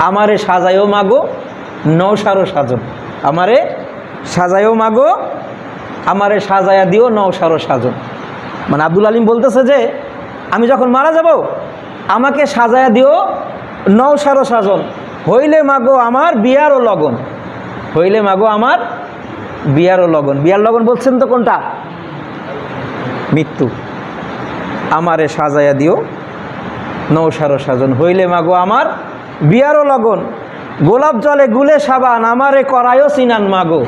আমারে সাজায়ও মাগো নওশারও সাজন, আমারে সাজায়ও মাগো, আমারে সাজায়া দিও নওশারও সাজন। মানে আব্দুল আলিম বলতেছে যে আমি যখন মারা যাব আমাকে সাজায়া দিও নওশারও সাজন, হইলে মাগো আমার বিয়ারও লগন, হইলে মাগো আমার বিয়ারও লগন। বিয়ার লগন বলছেন তো কোনটা? মৃত্যু। আমারে সাজায়া দিও নওশারও সাজন, হইলে মাগো আমার বিয়ারও লগন। গোলাপ জলে গুলে সাবান আমারে করায়ও সিনান মাগো,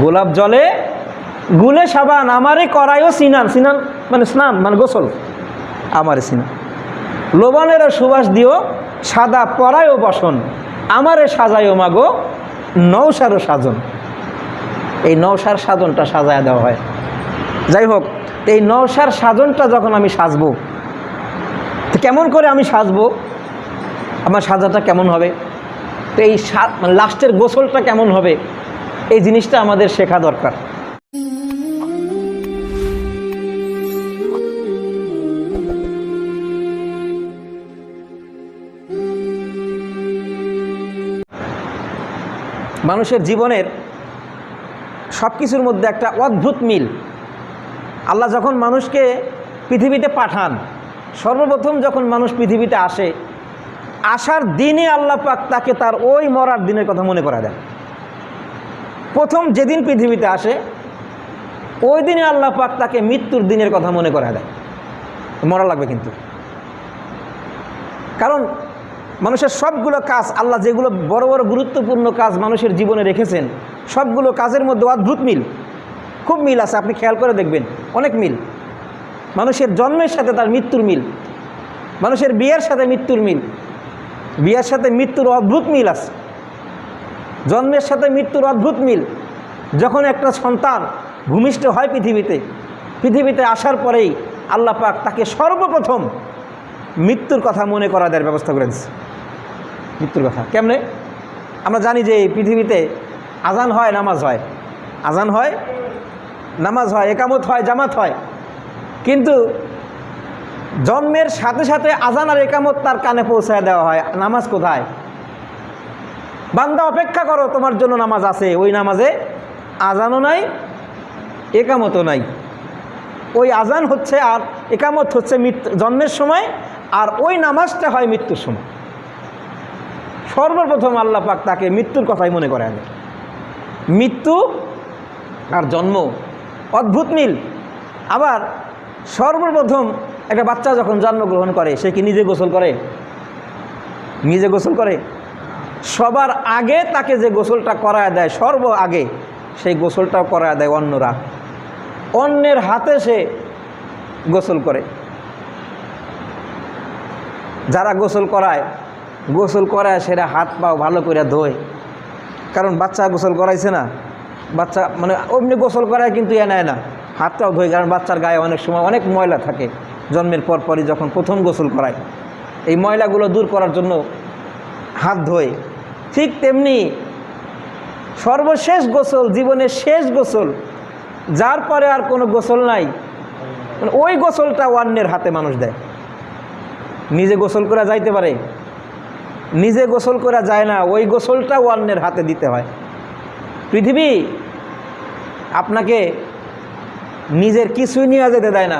গোলাপ জলে গুলে সাবান আমারে করায়ও সিনান, সিনান মানে স্নান মানে গোসল, আমারে সিনান। লোবানেরও সুবাস দিও সাদা পরায়ও বসন, আমারে সাজায়ও মাগো নওশারও সাজন। এই নওশার সাজনটা সাজায় দেওয়া হয়। যাই হোক, এই নওশার সাজনটা যখন আমি সাজবো, তো কেমন করে আমি সাজবো, আমার সাজাটা কেমন হবে, তো এই মানে লাস্টের গোসলটা কেমন হবে, এই জিনিসটা আমাদের শেখা দরকার। মানুষের জীবনের সব কিছুর মধ্যে একটা অদ্ভুত মিল। আল্লাহ যখন মানুষকে পৃথিবীতে পাঠান, সর্বপ্রথম যখন মানুষ পৃথিবীতে আসে, আসার দিনে আল্লাহ পাক তাকে তার ওই মরার দিনের কথা মনে করা দেয়। প্রথম যেদিন পৃথিবীতে আসে ওই দিনে আল্লাহ পাক তাকে মৃত্যুর দিনের কথা মনে করা দেয়। মরা লাগবে কিন্তু, কারণ মানুষের সবগুলো কাজ, আল্লাহ যেগুলো বড় বড় গুরুত্বপূর্ণ কাজ মানুষের জীবনে রেখেছেন, সবগুলো কাজের মধ্যে অদ্ভুত মিল, খুব মিল আছে। আপনি খেয়াল করে দেখবেন অনেক মিল। মানুষের জন্মের সাথে তার মৃত্যুর মিল, মানুষের বিয়ের সাথে মৃত্যুর মিল, বিয়ের সাথে মৃত্যুর অদ্ভুত মিল আছে, জন্মের সাথে মৃত্যুর অদ্ভুত মিল। যখন একটা সন্তান ভূমিষ্ঠ হয় পৃথিবীতে আসার পরেই আল্লাহ পাক তাকে সর্বপ্রথম মৃত্যুর কথা মনে করা দেওয়ার ব্যবস্থা করে দিচ্ছে। মৃত্যুর কথা কেমনে? আমরা জানি যে পৃথিবীতে আজান হয়, নামাজ হয়, আজান হয়, নামাজ হয়, একামত হয়, জামাত হয়, কিন্তু জন্মের সাথে সাথে আজান আর একামত তার কানে পৌঁছায় দেওয়া হয়। নামাজ কোথায়? বান্দা অপেক্ষা করো, তোমার জন্য নামাজ আছে। ওই নামাজে আজানও নাই, একামতও নাই। ওই আজান হচ্ছে আর একামত হচ্ছে জন্মের সময়, আর ওই নামাজটা হয় মৃত্যুর সময়। সর্বপ্রথম আল্লাহ পাক তাকে মৃত্যুর কথাই মনে করে দেয়। মৃত্যু আর জন্ম অদ্ভুত মিল। আবার সর্বপ্রথম একটা বাচ্চা যখন জন্মগ্রহণ করে, সে কি নিজে গোসল করে? নিজে গোসল করে? সবার আগে তাকে যে গোসলটা করায় দেয়, সর্ব আগে সেই গোসলটাও করায় দেয় অন্যরা, অন্যের হাতে সে গোসল করে। যারা গোসল করায় সেটা হাত পাও ভালো করে ধোয়, কারণ বাচ্চা গোসল করাইছে না, বাচ্চা মানে অমনি গোসল করায় কিন্তু নেয় না, হাতটাও ধোয়, কারণ বাচ্চার গায়ে অনেক সময় অনেক ময়লা থাকে। জন্মের পরপরই যখন প্রথম গোসল করায়, এই ময়লাগুলো দূর করার জন্য হাত ধোয়। ঠিক তেমনি সর্বশেষ গোসল, জীবনের শেষ গোসল, যার পরে আর কোনো গোসল নাই, মানে ওই গোসলটা অন্যের হাতে মানুষ দেয়। নিজে গোসল করা যাইতে পারে? নিজে গোসল করা যায় না, ওই গোসলটা অন্যের হাতে দিতে হয়। পৃথিবী আপনাকে নিজের কিছুই নিয়ে যেতে দেয় না।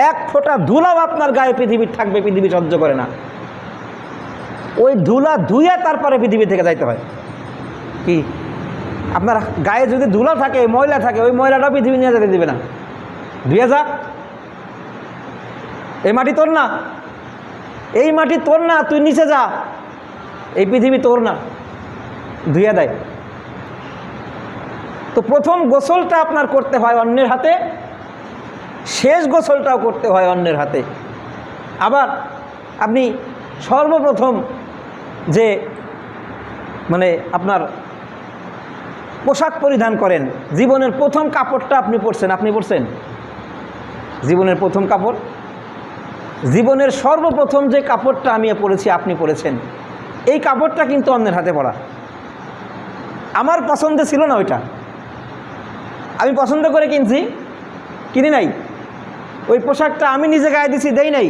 এক ফোঁটা ধুলাও আপনার গায়ে পৃথিবীর থাকবে, পৃথিবী সহ্য করে না। ওই ধুলা ধুয়ে তারপরে পৃথিবী থেকে যাইতে হয়। কি আপনার গায়ে যদি ধুলা থাকে, ময়লা থাকে, ওই ময়লাটাও পৃথিবী নিয়ে যেতে দিবে না। ধুয়ে যাক, এই মাটি তোর না, এই মাটি তোর না, তুই নিচে যা, এই পৃথিবী তোর না, ধুয়ে দেয়। তো প্রথম গোসলটা আপনার করতে হয় অন্যের হাতে, শেষ গোসলটাও করতে হয় অন্যের হাতে। আবার আপনি সর্বপ্রথম যে মানে আপনার পোশাক পরিধান করেন, জীবনের প্রথম কাপড়টা আপনি পরছেন, জীবনের প্রথম কাপড়, জীবনের সর্বপ্রথম যে কাপড়টা আমি পরেছি, আপনি পরেছেন, এই কাপড়টা কিন্তু অন্যের হাতে পরা। আমার পছন্দে ছিল না ওইটা, আমি পছন্দ করে কিনি নাই। ওই পোশাকটা আমি নিজে গায়ে দিছি, দেই নাই।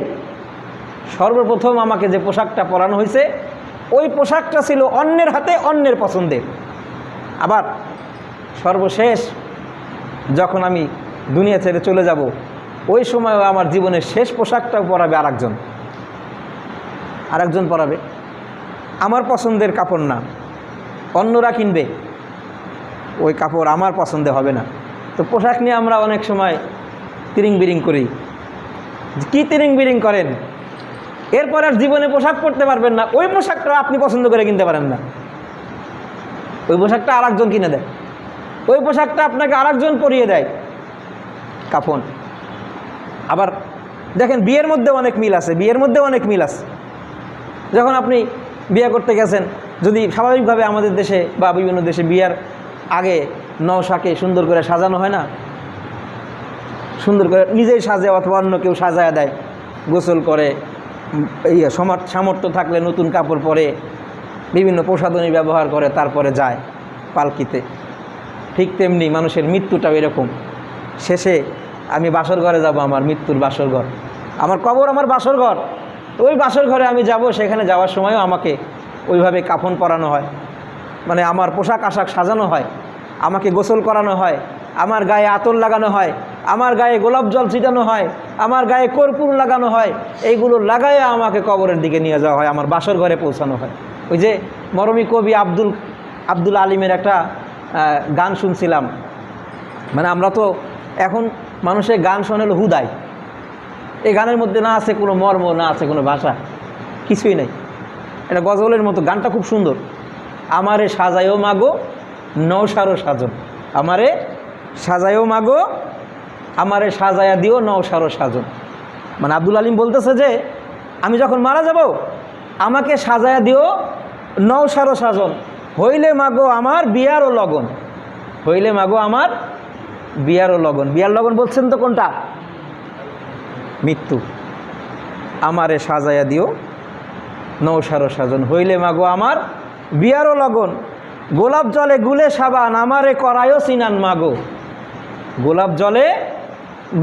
সর্বপ্রথম আমাকে যে পোশাকটা পরানো হয়েছে, ওই পোশাকটা ছিল অন্যের হাতে, অন্যের পছন্দের। আবার সর্বশেষ যখন আমি দুনিয়া ছেড়ে চলে যাব, ওই সময়ও আমার জীবনের শেষ পোশাকটাও পরাবে আরেকজন পরাবে। আমার পছন্দের কাপড় না, অন্যরা কিনবে, ওই কাপড় আমার পছন্দে হবে না। তো পোশাক নিয়ে আমরা অনেক সময় তিরিং বিরিং করি। কি তিরিং বিরিং করেন? এরপর আর জীবনে পোশাক পরতে পারবেন না। ওই পোশাকটা আপনি পছন্দ করে কিনতে পারেন না, ওই পোশাকটা আরেকজন কিনে দেয়, ওই পোশাকটা আপনাকে আরেকজন পরিয়ে দেয়, কাফন। আবার দেখেন বিয়ের মধ্যে অনেক মিল আছে, যখন আপনি বিয়ে করতে গেছেন, যদি স্বাভাবিকভাবে আমাদের দেশে বা বিভিন্ন দেশে বিয়ার আগে নওশাকে সুন্দর করে সাজানো হয় না, সুন্দর করে নিজেই সাজে অথবা অন্য কেউ সাজায় দেয়, গোসল করে, সামর্থ্য থাকলে নতুন কাপড় পরে বিভিন্ন প্রসাধনী ব্যবহার করে তারপরে যায় পালকিতে। ঠিক তেমনি মানুষের মৃত্যুটাও এরকম। শেষে আমি বাসর ঘরে যাব, আমার মৃত্যুর বাসর ঘর, আমার কবর আমার বাসর ঘর। ওই বাসর ঘরে আমি যাব, সেখানে যাওয়ার সময়ও আমাকে ওইভাবে কাফন পরানো হয়, মানে আমার পোশাক আশাক সাজানো হয়, আমাকে গোসল করানো হয়, আমার গায়ে আতর লাগানো হয়, আমার গায়ে গোলাপ জল ছিটানো হয়, আমার গায়ে কর্পূর লাগানো হয়। এইগুলো লাগাইয়া আমাকে কবরের দিকে নিয়ে যাওয়া হয়, আমার বাসর ঘরে পৌঁছানো হয়। ওই যে মরমী কবি আব্দুল আলিমের একটা গান শুনছিলাম, মানে আমরা তো এখন মানুষের গান শোনালো হুদায়, এই গানের মধ্যে না আছে কোনো মর্ম, না আছে কোনো ভাষা, কিছুই নেই। এটা গজলের মতো, গানটা খুব সুন্দর। আমারে সাজায়ও মাগো নওশারও সাজন, আমারে সাজায়ও মাগো, আমারে সাজায়া দিও নওশারও সাজন। মানে আব্দুল আলিম বলতেছে যে আমি যখন মারা যাব, আমাকে সাজায়া দিও নওশারও সাজন, হইলে মাগো আমার বিয়ারও লগন, হইলে মাগো আমার বিয়ারও লগন। বিয়ার লগন বলছেন তো কোনটা? মৃত্যু। আমারে সাজায়া দিও নওশারও সাজন, হইলে মাগো আমার বিয়ারও লগন, গোলাপ জলে গুলে সাবান আমারে করায়ও সিনান মাগো, গোলাপ জলে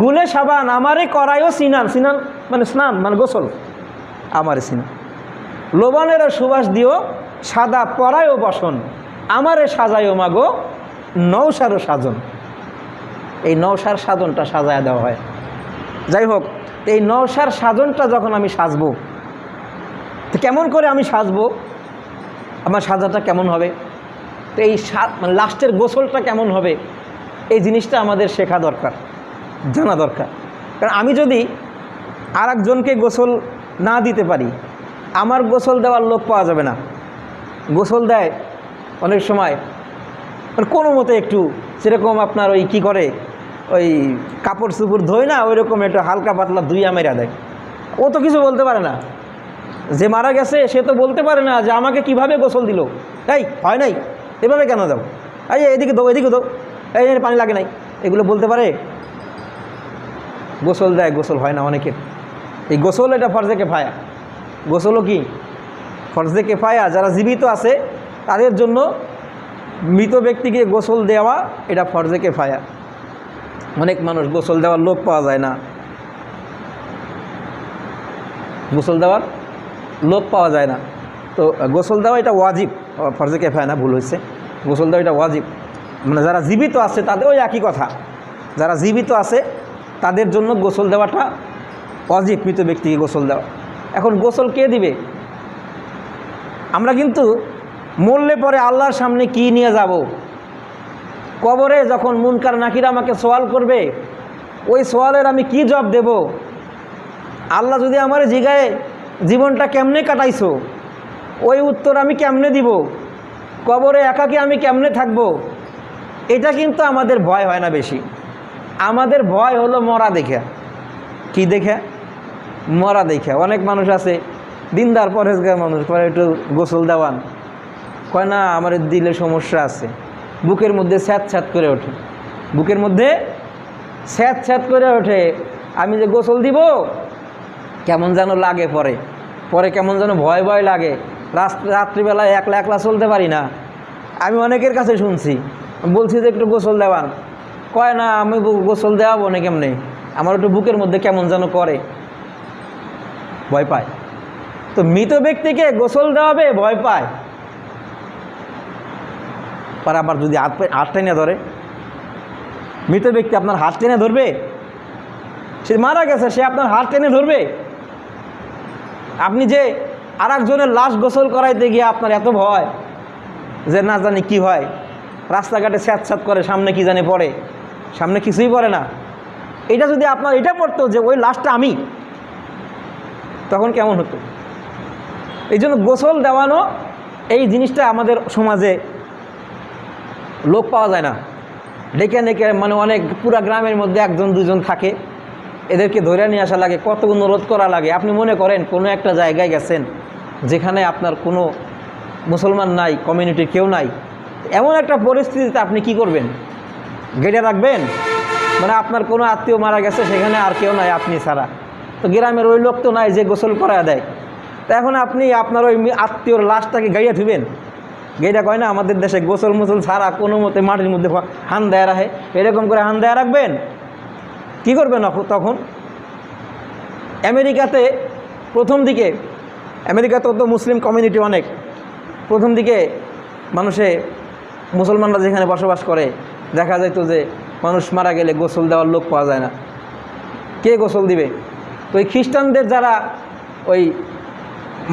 গুলে সাবান আমারে করায়ও সিনান, সিনান মানে স্নান মানে গোসল, আমারে সিনান, লোবানেরও সুবাস দিও সাদা পরায়ও বসন, আমারে সাজায়ও মাগো নওশারও সাজন। এই নওশার সাজনটা সাজায় দেওয়া হয়। যাই হোক, এই নওশার সাজনটা যখন আমি সাজবো, তো কেমন করে আমি সাজবো, আমার সাজাটা কেমন হবে, তো এই মানে লাস্টের গোসলটা কেমন হবে, এই জিনিসটা আমাদের শেখা দরকার, জানা দরকার। কারণ আমি যদি আর একজনকে গোসল না দিতে পারি, আমার গোসল দেওয়ার লোক পাওয়া যাবে না। গোসল দেয় অনেক সময় মানে কোনো মতে একটু, সেরকম আপনার ওই কী করে, ওই কাপড় চুপড় ধোয় না, ওই রকম একটু হালকা পাতলা ধুইয়া মেরা দেয়। ও তো কিছু বলতে পারে না, যে মারা গেছে সে তো বলতে পারে না যে আমাকে কিভাবে গোসল দিল, এই হয় নাই, এভাবে কেন দাও, এই এদিকে দো, এদিকে দো, এই পানি লাগে নাই, এগুলো বলতে পারে? গোসল দেয়, গোসল হয় না অনেকের। এই গোসল এটা ফরজে কেফায়া। গোসলও কি ফরজে কেফায়া। যারা জীবিত আছে তাদের জন্য মৃত ব্যক্তিকে গোসল দেওয়া এটা ফরজে কেফায়া। অনেক মানুষ গোসল দেওয়ার লোক পাওয়া যায় না, গোসল দেওয়ার লোক পাওয়া যায় না। তো গোসল দেওয়া এটা ওয়াজিব, ফরজে কেফায়া না, ভুল হয়েছে। গোসল দেওয়া এটা ওয়াজিব, মানে যারা জীবিত আছে তাদের, ওই একই কথা, যারা জীবিত আছে তাদের জন্য গোসল দেওয়াটা ওয়াজিব, মৃত ব্যক্তিকে গোসল দেওয়া। এখন গোসল কে দিবে? আমরা কিন্তু মরলে পরে আল্লাহর সামনে কি নিয়ে যাব? কবরে যখন মুনকার নাকির আমাকে সওয়াল করবে, ওই সওয়ালের আমি কি জবাব দেব? আল্লাহ যদি আমার জিগায় জীবনটা কেমনে কাটাইছো, ওই উত্তর আমি কেমনে দিব? কবরে একাকী আমি কেমনে থাকব? এটা কিন্তু আমাদের ভয় হয় না বেশি। আমাদের ভয় হলো মরা দেখে। কি দেখে? মরা দেখে। অনেক মানুষ আছে দিনদার পরেজগার মানুষ, পরে একটু গোসল দেওয়ান, কয় না আমার দিলে সমস্যা আছে, বুকের মধ্যে স্যাঁত স্যাঁত করে ওঠে, বুকের মধ্যে স্যাঁত স্যাঁত করে ওঠে, আমি যে গোসল দিব কেমন যেন লাগে, পরে পরে কেমন যেন ভয় ভয় লাগে, রাত্রিবেলায় একলা একলা চলতে পারি না। আমি অনেকের কাছে শুনছি, বলছি যে একটু গোসল দেওয়ান, কয় না আমি গোসল দেওয়াবো না কেমনে, আমার একটু বুকের মধ্যে কেমন যেন করে, ভয় পায়। তো মৃত ব্যক্তিকে গোসল দেওয়াবে ভয় পায়, আর আবার যদি হাত টেনে ধরে, মৃত ব্যক্তি আপনার হাত টেনে ধরবে? সে মারা গেছে, সে আপনার হাত টেনে ধরবে? আপনি যে আর একজনের লাশ গোসল করাইতে গিয়ে আপনার এত ভয় যে না জানি কি হয়, রাস্তাঘাটে স্যাঁত করে, সামনে কি জানি পড়ে, সামনে কিছুই পড়ে না, এটা যদি আপনার এটা পড়তো যে ওই লাশটা আমি, তখন কেমন হতো? এই জন্য গোসল দেওয়ানো এই জিনিসটা আমাদের সমাজে লোক পাওয়া যায় না, ডেকে ডেকে মানে অনেক পুরা গ্রামের মধ্যে একজন দুজন থাকে, এদেরকে ধরে নিয়ে আসা লাগে, কত অনুরোধ করা লাগে। আপনি মনে করেন কোনো একটা জায়গায় গেছেন যেখানে আপনার কোনো মুসলমান নাই, কমিউনিটির কেউ নাই, এমন একটা পরিস্থিতিতে আপনি কি করবেন? গেটে রাখবেন? মানে আপনার কোনো আত্মীয় মারা গেছে, সেখানে আর কেউ নাই আপনি ছাড়া, তো গ্রামের ওই লোক তো নাই যে গোসল করা দেয়, তো এখন আপনি আপনার ওই আত্মীয়র লাশটাকে গাইয়া ধুবেন? গেইটা কয় না আমাদের দেশে গোসল মুসল ছাড়া কোনো মতে মাটির মধ্যে হান দেয়া রাখে, এরকম করে হান দেয়া রাখবেন? কী করবেন তখন? আমেরিকাতে প্রথম দিকে, আমেরিকাতেও তো মুসলিম কমিউনিটি অনেক, প্রথম দিকে মুসলমানরা যেখানে বসবাস করে দেখা যাইতো যে মানুষ মারা গেলে গোসল দেওয়ার লোক পাওয়া যায় না, কে গোসল দিবে? তো ওই খ্রিস্টানদের যারা ওই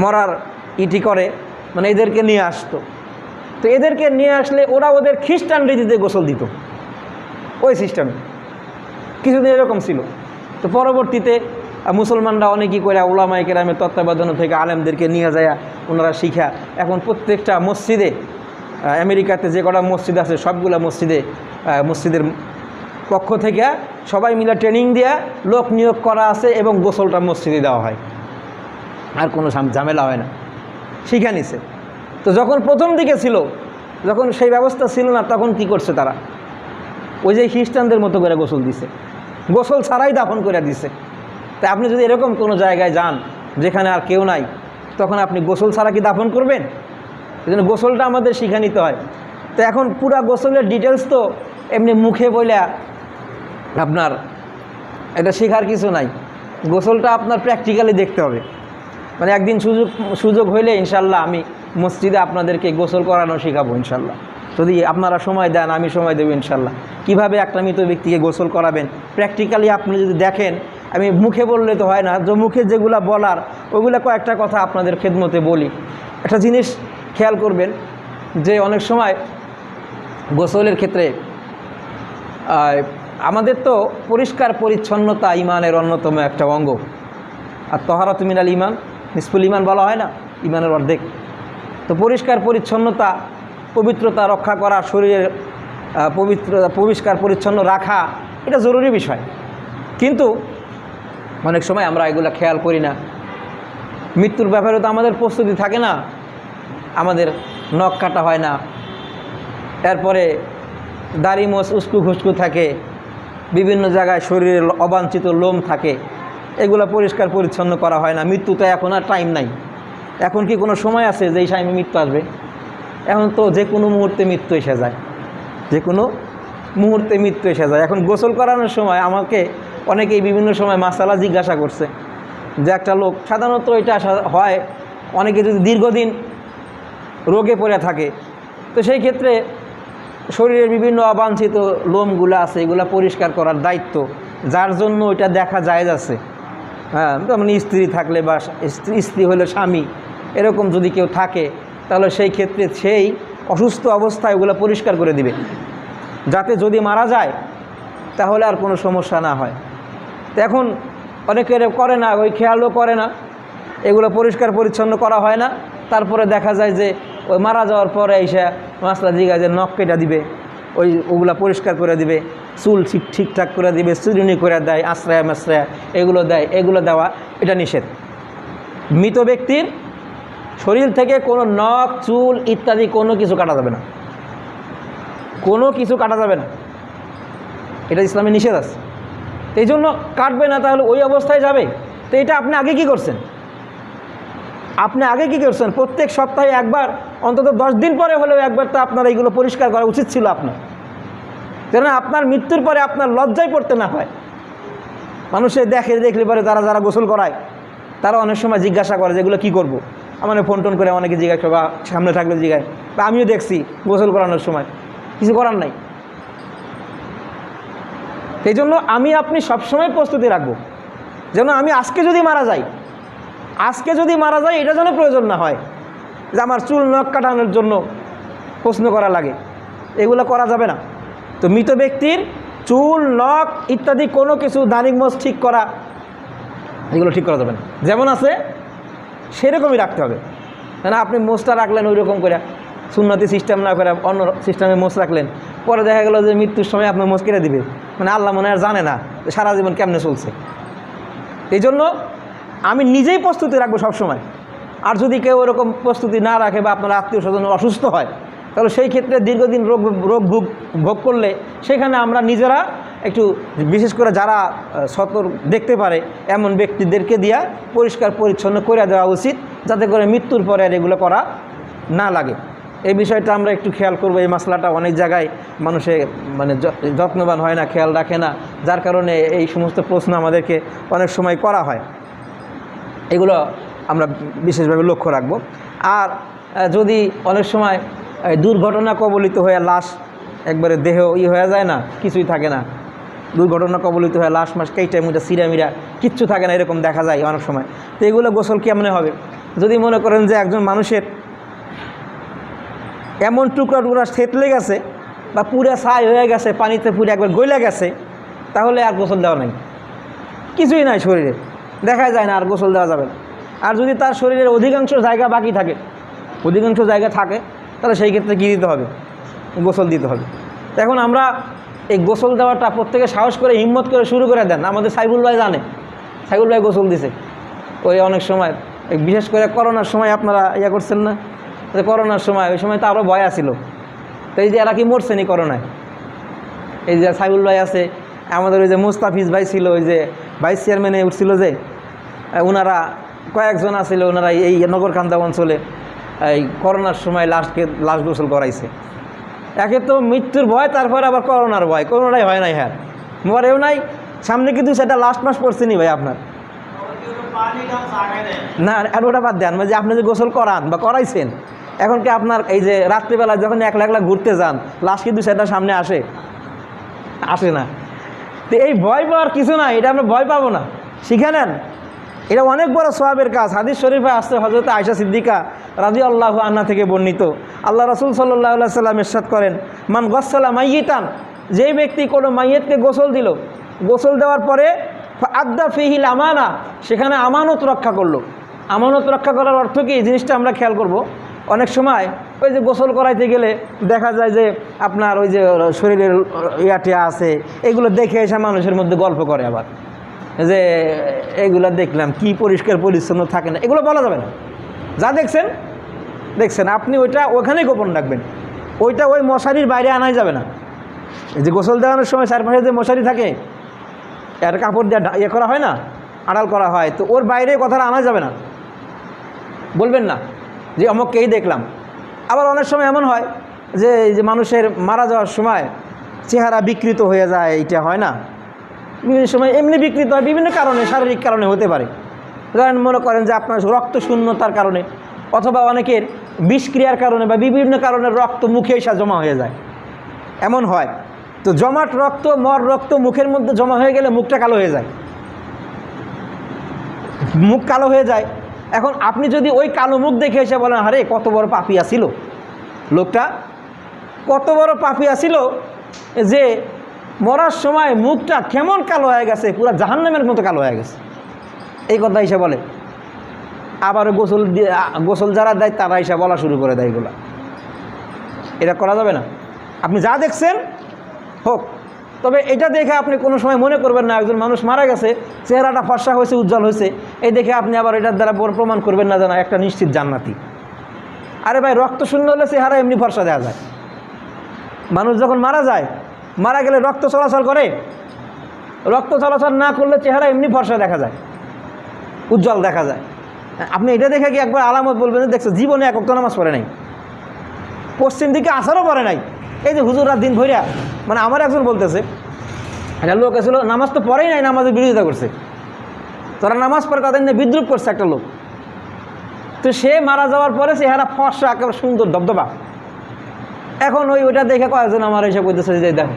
মরার ইটি করে, মানে এদেরকে নিয়ে আসতো, তো এদেরকে নিয়ে আসলে ওরা ওদের খ্রিস্টান রীতিতে গোসল দিত, ওই সিস্টেমে কিছুদিন এরকম ছিল। তো পরবর্তীতে মুসলমানরা অনেকেই করে উলামায়ে কেরামের তত্ত্বাবধান থেকে আলেমদেরকে নিয়ে যায়, ওনারা শিখা এখন প্রত্যেকটা মসজিদে, আমেরিকাতে যে কটা মসজিদ আছে সবগুলা মসজিদের পক্ষ থেকে সবাই মিলে ট্রেনিং দেওয়া লোক নিয়োগ করা আছে, এবং গোসলটা মসজিদে দেওয়া হয়, আর কোনো ঝামেলা হয় না, শিখা নিছে। তো যখন প্রথম দিকে ছিল, যখন সেই ব্যবস্থা ছিল না, তখন কি করছে তারা? ওই যে খ্রিস্টানদের মতো করে গোসল দিছে, গোসল ছাড়াই দাফন করে দিছে। তাই আপনি যদি এরকম কোনো জায়গায় যান যেখানে আর কেউ নাই, তখন আপনি গোসল ছাড়া কি দাফন করবেন? এই জন্য গোসলটা আমাদের শিখে নিতে হয়। তো এখন পুরা গোসলের ডিটেলস তো এমনি মুখে বলে আপনার এটা শেখার কিছু নাই, গোসলটা আপনার প্র্যাকটিক্যালি দেখতে হবে। মানে একদিন সুযোগ হইলে ইনশাল্লাহ আমি মসজিদে আপনাদেরকে গোসল করানো শেখাবো ইনশাল্লাহ, যদি আপনারা সময় দেন, আমি সময় দেবো ইনশাল্লাহ। কিভাবে একটা মৃত ব্যক্তিকে গোসল করাবেন প্র্যাকটিক্যালি আপনি যদি দেখেন, আমি মুখে বললে তো হয় না, যে মুখে যেগুলো বলার ওইগুলো কয়েকটা কথা আপনাদের খেদমতে বলি। একটা জিনিস খেয়াল করবেন যে অনেক সময় গোসলের ক্ষেত্রে আমাদের তো পরিষ্কার পরিচ্ছন্নতা ইমানের অন্যতম একটা অঙ্গ, আর তহারাতু মিনাল ইমান নিসফুল ইমান বলা হয় না, ইমানের অর্ধেক। তো পরিষ্কার পরিচ্ছন্নতা, পবিত্রতা রক্ষা করা, শরীরের পরিষ্কার পরিচ্ছন্ন রাখা, এটা জরুরি বিষয়। কিন্তু অনেক সময় আমরা এগুলো খেয়াল করি না। মৃত্যুর ব্যাপারে তো আমাদের প্রস্তুতি থাকে না, আমাদের নখ কাটা হয় না, এরপরে দাড়ি মোছ উস্কু খুস্কু থাকে, বিভিন্ন জায়গায় শরীরের অবাঞ্ছিত লোম থাকে, এগুলো পরিষ্কার পরিচ্ছন্ন করা হয় না। মৃত্যু তো এখন আর টাইম নাই, এখন কি কোনো সময় আছে যে এই টাইমে মৃত্যু আসবে? এখন তো যে কোনো মুহূর্তে মৃত্যু এসে যায়, যে কোনো মুহূর্তে মৃত্যু এসে যায়। এখন গোসল করানোর সময় আমাকে অনেকেই বিভিন্ন সময় মাসালা জিজ্ঞাসা করছে যে একটা লোক, সাধারণত এটা হয় অনেকে যদি দীর্ঘদিন রোগে পড়ে থাকে, তো সেই ক্ষেত্রে শরীরের বিভিন্ন অবাঞ্ছিত লোমগুলো আছে, এগুলো পরিষ্কার করার দায়িত্ব যার জন্য ওইটা দেখা যায় আছে। হ্যাঁ, মানে স্ত্রী থাকলে বা স্ত্রী হলে স্বামী, এরকম যদি কেউ থাকে, তাহলে সেই ক্ষেত্রে সেই অসুস্থ অবস্থায় ওগুলো পরিষ্কার করে দিবে, যাতে যদি মারা যায় তাহলে আর কোনো সমস্যা না হয়। তো এখন অনেকে করে না, ওই খেয়ালও করে না, এগুলো পরিষ্কার পরিচ্ছন্ন করা হয় না। তারপরে দেখা যায় যে ওই মারা যাওয়ার পরে এসে মাসলা জিগা যে নখ কেটে দিবে, ওগুলা পরিষ্কার করে দিবে, চুল ঠিকঠাক করে দিবে, চুরুনি করে দেয়, আশ্রয়া মাশ্রয়া এগুলো দেয়, এগুলো দেওয়া এটা নিষেধ। মৃত ব্যক্তির শরীর থেকে কোনো নখ চুল ইত্যাদি কোনো কিছু কাটা যাবে না, কোনো কিছু কাটা যাবে না, এটা ইসলামে নিষেধ আছে। এই জন্য কাটবে না, তাহলে ওই অবস্থায় যাবে। তো এটা আপনি আগে কি করছেন? প্রত্যেক সপ্তাহে একবার, অন্তত 10 দিন পরে হলেও একবার তো আপনার এইগুলো পরিষ্কার করা উচিত ছিল আপনার, যেন আপনার মৃত্যুর পরে আপনার লজ্জায় পড়তে না হয়। মানুষে দেখলে পরে যারা গোসল করায় তারা অনেক সময় জিজ্ঞাসা করে যেগুলো কী করবো, আমার ফোন টোন করে অনেকে জিজ্ঞাসা বা সামনে থাকলে জিজ্ঞাসা, বা আমিও দেখছি গোসল করানোর সময় কিছু করার নাই। এই জন্য আমি আপনি সবসময় প্রস্তুতি রাখবো যেন আমি আজকে যদি মারা যাই এটা যেন প্রয়োজন না হয় যে আমার চুল নখ কাটানোর জন্য প্রশ্ন করা লাগে, এগুলো করা যাবে না। তো মৃত ব্যক্তির চুল নখ ইত্যাদি কোনো কিছু দাড়ি মোছ ঠিক করা, এগুলো ঠিক করা যাবে না। যেমন আছে সেরকমই রাখতে হবে। না আপনি মোছটা রাখলেন ওই রকম করে, সুন্নতি সিস্টেম না করে অন্য সিস্টেমে মোছ রাখলেন, পরে দেখা গেল যে মৃত্যুর সময় আপনার মোছ কেটে দিবে, মানে আল্লাহ মনে আর জানে না সারা জীবন কেমনে চলছে। এই জন্য আমি নিজেই প্রস্তুতি রাখবো সবসময়। আর যদি কেউ ওরকম প্রস্তুতি না রাখে বা আপনার আত্মীয় স্বজন অসুস্থ হয়, তাহলে সেই ক্ষেত্রে দীর্ঘদিন রোগ ভোগ করলে সেখানে আমরা নিজেরা একটু, বিশেষ করে যারা সতর্ক দেখতে পারে এমন ব্যক্তিদেরকে দিয়া পরিষ্কার পরিচ্ছন্ন করে দেওয়া উচিত, যাতে করে মৃত্যুর পরে আর এগুলো করা না লাগে। এই বিষয়টা আমরা একটু খেয়াল করবো। এই মশলাটা অনেক জায়গায় মানুষে মানে যত্নবান হয় না, খেয়াল রাখে না, যার কারণে এই সমস্ত প্রশ্ন আমাদেরকে অনেক সময় করা হয়। এগুলো আমরা বিশেষভাবে লক্ষ্য রাখব। আর যদি অনেক সময় দুর্ঘটনা কবলিত হয়ে লাশ একবারে দেহ হয়ে যায় না, কিছুই থাকে না, দুর্ঘটনা কবলিত হয়ে লাশ মাস কেইটা মুটা সিরামিরা কিচ্ছু থাকে না, এরকম দেখা যায় অনেক সময়। তো এগুলো গোসল কেমনে হবে? যদি মনে করেন যে একজন মানুষের এমন টুকরা টুকরা থেতলে গেছে বা পুরো ছাই হয়ে গেছে, পানিতে পুরো একবার গইলা গেছে, তাহলে আর গোসল দেওয়া নাই, কিছুই নাই শরীরে, দেখা যায় না, আর গোসল দেওয়া যাবে না। আর যদি তার শরীরের অধিকাংশ জায়গা বাকি থাকে, অধিকাংশ জায়গা থাকে, তাহলে সেই ক্ষেত্রে কী দিতে হবে? গোসল দিতে হবে। এখন আমরা এই গোসল দেওয়াটা প্রত্যেকে সাহস করে হিম্মত করে শুরু করে দেন। আমাদের সাইবুল ভাই জানে, সাইবুল ভাই গোসল দিছে ওই অনেক সময়, বিশেষ করে করোনার সময় আপনারা ইয়া করছেন না, করোনার সময়, ওই সময় তো আরও ভয় আসছিল। তো এই যে এরা কি মরছেনি করোনায়, এই যে সাইবুল ভাই আছে, আমাদের ওই যে মুস্তাফিজ ভাই ছিল, ওই যে ভাইস চেয়ারম্যানে উঠছিল যে, ওনারা কয়েকজন আছিল, ওনারা এই নগরকান্দা অঞ্চলে এই করোনার সময় লাশ গোসল করাইছে। একে তো মৃত্যুর ভয়, তারপর আবার করোনার ভয়, করোনাই হয় নাই, হ্যাঁ মরেও নাই, সামনে কিন্তু সেটা লাস্ট মাস পড়ছে নি ভাই আপনার না। আর ওটা বাদ দেন, যে আপনি যে গোসল করান বা করাইছেন, এখন কি আপনার এই যে রাত্রিবেলা যখন একলা একলা ঘুরতে যান, লাশ কিন্তু সেটা সামনে আসে না। তো এই ভয় পাওয়ার কিছু না, এটা আমরা ভয় পাবো না, শিখে নেন, এটা অনেক বড় সওয়াবের কাজ। হাদিস শরীফে আসছে, হযরত আয়েশা সিদ্দিকা রাদিয়াল্লাহু আনহা থেকে বর্ণিত, আল্লাহ রাসূল সাল্লাল্লাহু আলাইহি সাল্লাম ইরশাদ করেন, মান গসসালা মাইয়িতান, যেই ব্যক্তি কোনো মাইয়িতকে গোসল দিল, গোসল দেওয়ার পরে আদ্দা ফিহিল আমানা, সেখানে আমানত রক্ষা করলো। আমানত রক্ষা করার অর্থ কি, এই জিনিসটা আমরা খেয়াল করব। অনেক সময় ওই যে গোসল করাইতে গেলে দেখা যায় যে আপনার ওই যে শরীরের ইয়াটিয়া আছে, এগুলো দেখে এসে মানুষের মধ্যে গল্প করে, আবার যে এগুলো দেখলাম কি পরিষ্কার পরিচ্ছন্ন থাকে না, এগুলো বলা যাবে না। যা দেখছেন আপনি ওইটা ওখানেই গোপন রাখবেন, ওইটা ওই মশারির বাইরে আনাই যাবে না। এই যে গোসল দেওয়ানোর সময় চারপাশে যে মশারি থাকে, এর কাপড় দিয়ে ইয়ে করা হয় না, আড়াল করা হয়, তো ওর বাইরে কথাটা আনা যাবে না, বলবেন না যে অমুককেই দেখলাম। আবার অনেক সময় এমন হয় যে মানুষের মারা যাওয়ার সময় চেহারা বিকৃত হয়ে যায়, এটা হয় না, বিভিন্ন সময় এমনি বিকৃত হয়, বিভিন্ন কারণে, শারীরিক কারণে হতে পারে। ধরেন মনে করেন যে আপনার রক্ত শূন্যতার কারণে, অথবা অনেকের বিষক্রিয়ার কারণে, বা বিভিন্ন কারণে রক্ত মুখে এসে জমা হয়ে যায়, এমন হয়। তো জমাট রক্ত, রক্ত মুখের মধ্যে জমা হয়ে গেলে মুখটা কালো হয়ে যায়, মুখ কালো হয়ে যায়। এখন আপনি যদি ওই কালো মুখ দেখে এসে বলেন, আরে কত বড় পাপিয়া ছিল লোকটা, কত বড় পাপিয়া ছিল যে মরার সময় মুখটা কেমন কালো হয়ে গেছে, পুরো জাহান্নামের মতো কালো হয়ে গেছে, এই কথা এসে বলে। আবার গোসল যারা দেয় তারা এসে বলা শুরু করে দেয়, এগুলো এটা করা যাবে না। আপনি যা দেখছেন হোক, তবে এটা দেখে আপনি কোনো সময় মনে করবেন না একজন মানুষ মারা গেছে, চেহারাটা ফর্সা হয়েছে, উজ্জ্বল হয়েছে, এই দেখে আপনি আবার এটার দ্বারা প্রমাণ করবেন না যেন একটা নিশ্চিত জান্নাতি। আরে ভাই, রক্ত শূন্য হলে চেহারা এমনি ফর্সা দেওয়া যায়। মানুষ যখন মারা গেলে রক্ত চলাচল করে, রক্ত চলাচল না করলে চেহারা এমনি ফর্সা দেখা যায়, উজ্জ্বল দেখা যায়। আপনি এটা দেখে কি একবার আলামত বলবেন যে দেখছো জীবনে এক ওয়াক্ত নামাজ পড়ে নাই, পশ্চিম দিকে আসারও পড়ে নাই, এই যে হুজুর রাত দিন ভইরা, মানে আমার একজন বলতেছে একটা লোক এসেছিল, নামাজ তো পড়েই নাই, নামাজের বিরোধিতা করছে, তারা নামাজ পড়ে তাদের নিয়ে বিদ্রুপ করছে একটা লোক। তো সে মারা যাওয়ার পরে চেহারা ফর্সা, একেবারে সুন্দর দবদবা। এখন ওইটা দেখে কয়েকজন আমার এসে কইতেছে যে দেখো,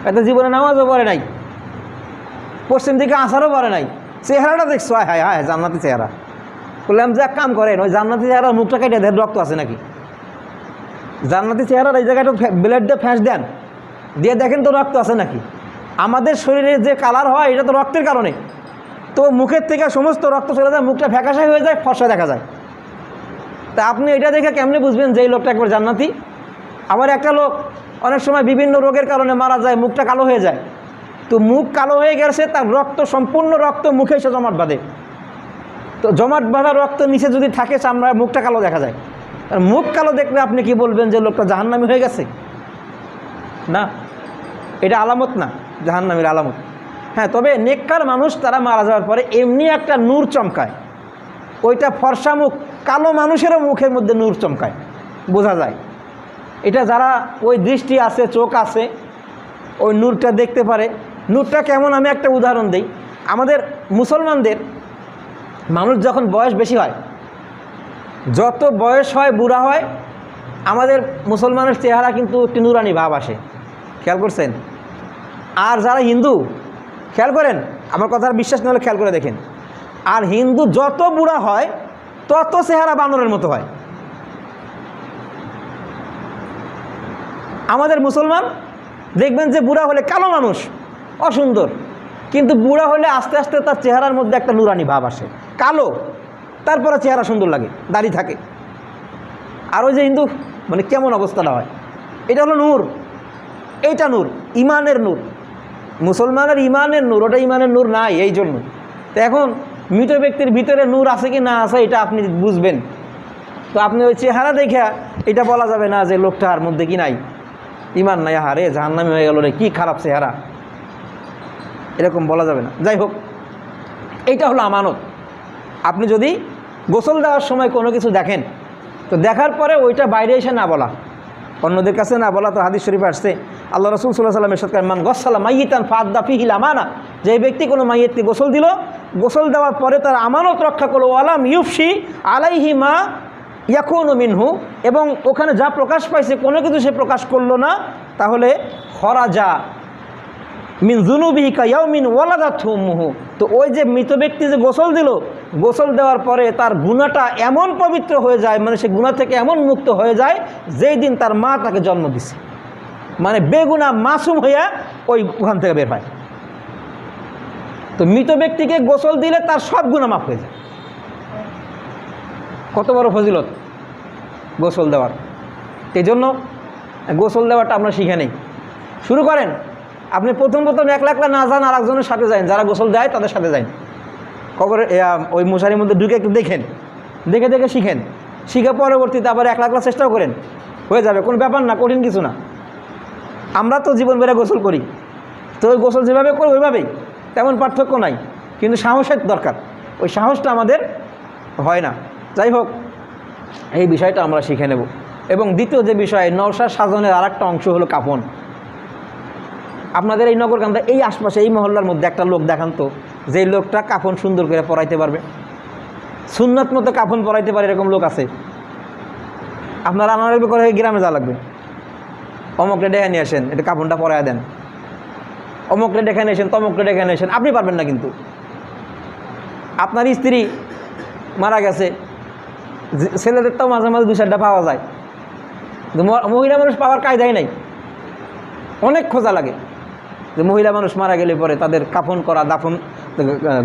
এত জীবনে নামাজও পড়ে নাই, পশ্চিম দিকে আসারও পড়ে নাই, চেহারাটা দেখছো, হায় হায় হায় জান্নাতি চেহারা। বললাম যে এক কাম করেন, ওই জান্নাতি চেহারা মুখটা কেটে দেন, রক্ত আছে নাকি? জান্নাতি চেহারার এই জায়গাটা ব্লেড দিয়ে ফ্যাঁস দেন, দিয়ে দেখেন তো রক্ত আছে নাকি। আমাদের শরীরে যে কালার হয় এটা তো রক্তের কারণে, তো মুখের থেকে সমস্ত রক্ত চলে যায়, মুখটা ফ্যাকাশাই হয়ে যায়, ফর্সা দেখা যায়। তা আপনি এটা দেখে কেমনে বুঝবেন যে এই লোকটা একবার জান্নাতি? আবার একটা লোক অনেক সময় বিভিন্ন রোগের কারণে মারা যায়, মুখটা কালো হয়ে যায়। তো মুখ কালো হয়ে গেছে, তার রক্ত, সম্পূর্ণ রক্ত মুখে এসে জমাট বাঁধে। তো জমাট বাঁধা রক্ত নিচে যদি থাকে চামড়ার, মুখটা কালো দেখা যায়। আর মুখ কালো দেখলে আপনি কি বলবেন যে লোকটা জাহান্নামী হয়ে গেছে? না, এটা আলামত না জাহান্নামীর আলামত। হ্যাঁ, তবে নেককার মানুষ তারা মারা যাওয়ার পরে এমনি একটা নূর চমকায়, ওইটা ফর্সা মুখ, কালো মানুষেরও মুখের মধ্যে নূর চমকায়, বোঝা যায়। এটা যারা ওই দৃষ্টি আছে, চোখ আছে, ওই নূরটা দেখতে পারে। নূরটা কেমন আমি একটা উদাহরণ দিই। আমাদের মুসলমানদের মানুষ যখন বয়স বেশি হয়, যত বয়স হয়, বুড়া হয়, আমাদের মুসলমানের চেহারা কিন্তু একটি নুরানি ভাব আসে, খেয়াল করছেন? আর যারা হিন্দু, খেয়াল করেন, আমার কথার বিশ্বাস না হলে খেয়াল করে দেখেন, আর হিন্দু যত বুড়া হয় তত চেহারা বানরের মতো হয়। আমাদের মুসলমান দেখবেন যে বুড়া হলে কালো মানুষ, অসুন্দর, কিন্তু বুড়া হলে আস্তে আস্তে তার চেহারার মধ্যে একটা নুরানি ভাব আসে, কালো, তারপরে চেহারা সুন্দর লাগে, দাড়ি থাকে। আর ওই যে হিন্দু, মানে কেমন অবস্থাটা হয়, এটা হলো নূর, এইটা নূর, ইমানের নূর। মুসলমানের ইমানের নূর, ওটা ইমানের নূর নাই, এই জন্য। তো এখন মৃত ব্যক্তির ভিতরে নূর আছে কি না আছে এটা আপনি বুঝবেন। তো আপনি ওই চেহারা দেখে এটা বলা যাবে না যে লোকটার মধ্যে কি নাই, ইমান নাই, হারে জাহান্নামী হয়ে গেল রে, কি খারাপ চেহারা, এরকম বলা যাবে না। যাই হোক, এইটা হলো আমানত। আপনি যদি গোসল দেওয়ার সময় কোনো কিছু দেখেন, তো দেখার পরে ওইটা বাইরে এসে না বলা, অন্যদের কাছে না বলা। তো হাদিস শরীফে আসছে, আল্লাহ রাসূল সাল্লাল্লাহু আলাইহি ওয়াসাল্লাম ইরশাদ করেন, মান গসালা মাইয়িতান ফাআদ্দা ফিহিল আমানা, যে ব্যক্তি কোনো মাইয়িতকে গোসল দিল, গোসল দেওয়ার পরে তার আমানত রক্ষা করলো, ওয়ালাম ইউফশি আলাইহি মা ইয়াকুনু মিনহু, এবং ওখানে যা প্রকাশ পাইছে কোনো কিছু সে প্রকাশ করলো না, তাহলে খরাজা মিন যুনুবিহি কায়াউমিন ওয়ালাদাতহু উম্মুহু। তো ওই যে মৃত ব্যক্তি যে গোসল দিল, গোসল দেওয়ার পরে তার গুনাহটা এমন পবিত্র হয়ে যায়, মানে সে গুনাহ থেকে এমন মুক্ত হয়ে যায় যেই দিন তার মা তাকে জন্ম দিছে, মানে বেগুনাহ মাসুম হইয়া ওখান থেকে বের হয়। তো মৃত ব্যক্তিকে গোসল দিলে তার সব গুনাহ মাফ হয়ে যায়। কত বড় ফজিলত গোসল দেওয়ার। এই জন্য গোসল দেওয়াটা আমরা শিখে নেই, শুরু করেন। আপনি প্রথম একলা একলা না যান, আর একজনের সাথে যান, যারা গোসল দেয় তাদের সাথে যান, কবরে ওই মশারির মধ্যে ঢুকে একটু দেখেন, দেখে দেখে শিখেন, শিখে পরবর্তীতে আবার একলা একলা চেষ্টাও করেন, হয়ে যাবে, কোনো ব্যাপার না, কঠিন কিছু না। আমরা তো জীবন বেড়ে গোসল করি, তো ওই গোসল যেভাবে করি ওইভাবেই, তেমন পার্থক্য নাই, কিন্তু সাহসের দরকার, ওই সাহসটা আমাদের হয় না। যাই হোক, এই বিষয়টা আমরা শিখে নেব। এবং দ্বিতীয় যে বিষয়, নওশাদ সাজনের আর একটা অংশ হলো কাফন। আপনাদের এই নগরকান্দা, এই আশপাশে, এই মহল্লার মধ্যে একটা লোক দেখান তো, যে লোকটা কাফন সুন্দর করে পরাইতে পারবে, সুন্নত মতো কাফন পরাইতে পারে, এরকম লোক আছে? আপনারা আনার করে গ্রামে যাওয়া লাগবে, অমুকটা ডেকে নিয়ে আসেন, এটা কাফনটা পরাইয়া দেন, অমুকটা ডেকে নিয়ে আসেন, তমুকটা ডেকে নিয়ে আসেন। আপনি পারবেন না, কিন্তু আপনার স্ত্রী মারা গেছে, ছেলেদেরটাও মাঝে মাঝে 2-4টা পাওয়া যায়, মহিলা মানুষ পাওয়ার কায়দাই নাই, অনেক খোঁজা লাগে। যে মহিলা মানুষ মারা গেলে পরে তাদের কাফন করা, দাফন,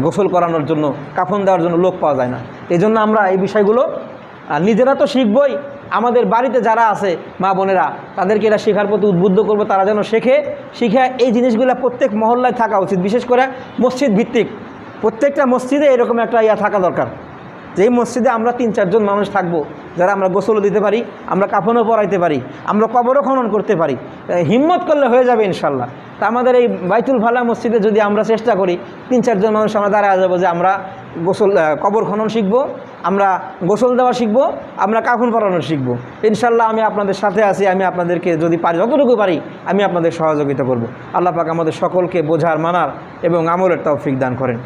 গোসল করানোর জন্য, কাফন দেওয়ার জন্য লোক পাওয়া যায় না। এই জন্য আমরা এই বিষয়গুলো নিজেরা তো শিখবই, আমাদের বাড়িতে যারা আছে মা বোনেরা, তাদেরকে এটা শেখার প্রতি উদ্বুদ্ধ করব, তারা যেন শিখে এই জিনিসগুলো প্রত্যেক মহল্লায় থাকা উচিত, বিশেষ করে মসজিদ ভিত্তিক। প্রত্যেকটা মসজিদে এরকম একটা থাকা দরকার, যেই মসজিদে আমরা 3-4 জন মানুষ থাকবো, যারা আমরা গোসলও দিতে পারি, আমরা কাফনও পরাইতে পারি, আমরা কবরও খনন করতে পারি। হিম্মত করলে হয়ে যাবে ইনশাল্লাহ। তা আমাদের এই বাইতুল ফালা মসজিদে যদি আমরা চেষ্টা করি, 3-4 জন মানুষ আমরা দাঁড়ায় যাবো যে আমরা কবর খনন শিখবো, আমরা গোসল দেওয়া শিখবো, আমরা কাফন পরানো শিখবো, ইনশাল্লাহ আমি আপনাদের সাথে আছি। আমি আপনাদেরকে যদি পারি, যতটুকু পারি আমি আপনাদের সহযোগিতা করব। আল্লাহ পাক আমাদের সকলকে বোঝার, মানার এবং আমলের তৌফিক দান করেন।